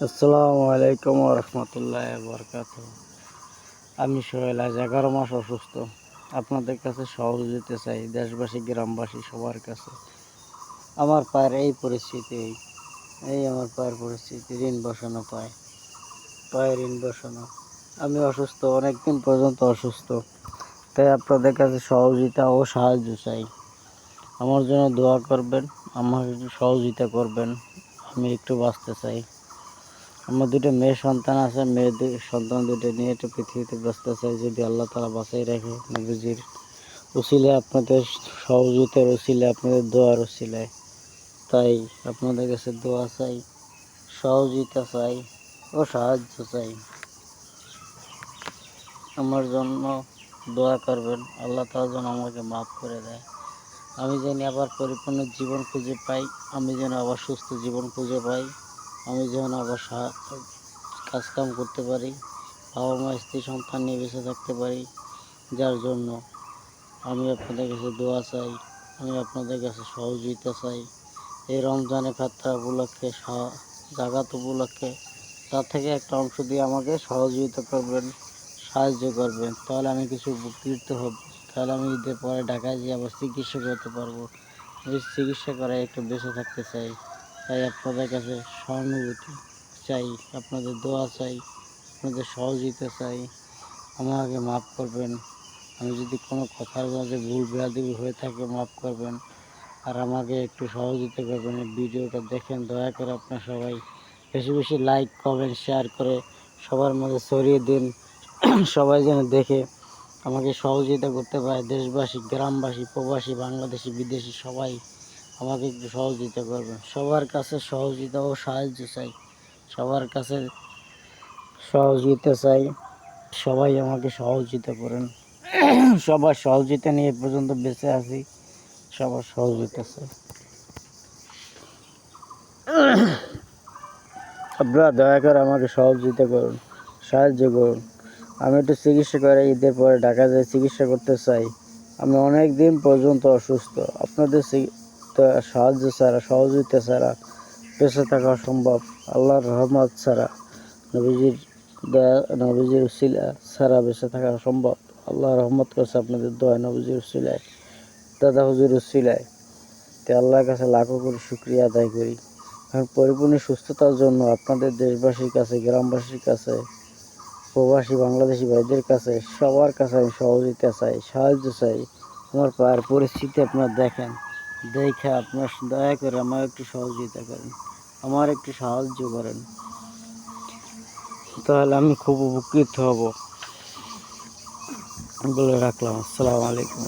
আসসালামু আলাইকুম ওয়া রাহমাতুল্লাহি ওয়া বারাকাতুহু। আমি সোহেল, আজ 11 মাস অসুস্থ। আপনাদের কাছে সহযোগিতা চাই, দেশবাসী গ্রামবাসী সবার কাছে। আমার পায়ের এই পরিস্থিতি, আমার পায়ের পরিস্থিতি, ঋণ বসানো পায়ে ঋণ বসানো। আমি অসুস্থ, অনেকদিন পর্যন্ত অসুস্থ, তাই আপনাদের কাছে সহযোগিতা ও সাহায্য চাই। আমার জন্য দোয়া করবেন, আমাকে একটু সহযোগিতা করবেন, আমি একটু বাঁচতে চাই। আমার দুটো মেয়ে সন্তান আছে, সন্তান দুটো নিয়ে একটু পৃথিবীতে বাঁচতে চাই, যদি আল্লাহ তাআলা বাঁচাই রাখে। নবীজির উসিলায়, আপনাদের সহযোগিতার উসিলায়, আপনাদের দোয়ার উসিলায়, তাই আপনাদের কাছে দোয়া চাই, সহযোগিতা চাই ও সাহায্য চাই। আমার জন্য দোয়া করবেন, আল্লাহ তাআলা যেন আমাকে মাফ করে দেয়, আমি যেন আবার পরিপূর্ণ জীবন খুঁজে পাই, আমি যেন আবার সুস্থ জীবন খুঁজে পাই, আমি যেন আবার কাজকাম করতে পারি, বাবা মা স্ত্রী সন্তান নিয়ে বেঁচে থাকতে পারি। যার জন্য আমি আপনাদের কাছে দোয়া চাই, আমি আপনাদের কাছে সহযোগিতা চাই। এই রমজানে ফাতরা উপলক্ষে, জাকাত উপলক্ষে, তার থেকে একটা অংশ দিয়ে আমাকে সহযোগিতা করবেন, সাহায্য করবেন, তাহলে আমি কিছু উপকৃত হব। তাহলে আমি ঈদের পরে ঢাকায় গিয়ে আবার চিকিৎসা করতে পারবো। আমি চিকিৎসা করায় একটু বেঁচে থাকতে চাই, তাই আপনাদের কাছে সহানুভূতি চাই, আপনাদের দোয়া চাই, আপনাদের সহযোগিতা চাই। আমাকে মাফ করবেন, আমি যদি কোনো কথার মাঝে ভুল বেয়াদবি হয়ে থাকে মাফ করবেন, আর আমাকে একটু সহযোগিতা করবেন। এই ভিডিওটা দেখেন, দয়া করে আপনারা সবাই বেশি বেশি লাইক কমেন্ট শেয়ার করে সবার মাঝে ছড়িয়ে দিন। সবাই যেন দেখে আমাকে সহযোগিতা করতে পারে। দেশবাসী, গ্রামবাসী, প্রবাসী, বাংলাদেশি, বিদেশি সবাই আমাকে একটু সহযোগিতা করবেন। সবার কাছে সহযোগিতা ও সাহায্য চাই, সবার কাছে সহযোগিতা চাই, সবাই আমাকে সহযোগিতা করেন। সবার সহযোগিতা নিয়ে এ পর্যন্ত বেঁচে আছি, সবার সহযোগিতা চাই। আপনারা দয়া করে আমাকে সহযোগিতা করুন, সাহায্য করুন। আমি একটু চিকিৎসা করে ঈদের পরে ঢাকা যেয়ে চিকিৎসা করতে চাই। আমি অনেক দিন পর্যন্ত অসুস্থ, আপনাদের সাহায্য ছাড়া, সহযোগিতা ছাড়া বেঁচে থাকা অসম্ভব। আল্লাহর রহমত ছাড়া, নবীজির উসিলা ছাড়া বেঁচে থাকা অসম্ভব। আল্লাহ রহমত করছে আপনাদের দোয়া, নবীজির উসিলায়, দাদা হুজুর উসিলায়। তাই আল্লাহর কাছে লাখো কোটি শুকরিয়া আদায় করি। কারণ পরিপূর্ণ সুস্থতার জন্য আপনাদের দেশবাসীর কাছে, গ্রামবাসীর কাছে, প্রবাসী বাংলাদেশি ভাইদের কাছে, সবার কাছে আমি সহযোগিতা চাই, সাহায্য চাই। আমার পায়ের পরিস্থিতি আপনারা দেখেন, দেখে আপনার দয়া করে আমার একটু সহযোগিতা করেন, আমার একটু সাহায্য করেন, তাহলে আমি খুব উপকৃত হব বলে রাখলাম। আসসালামু আলাইকুম।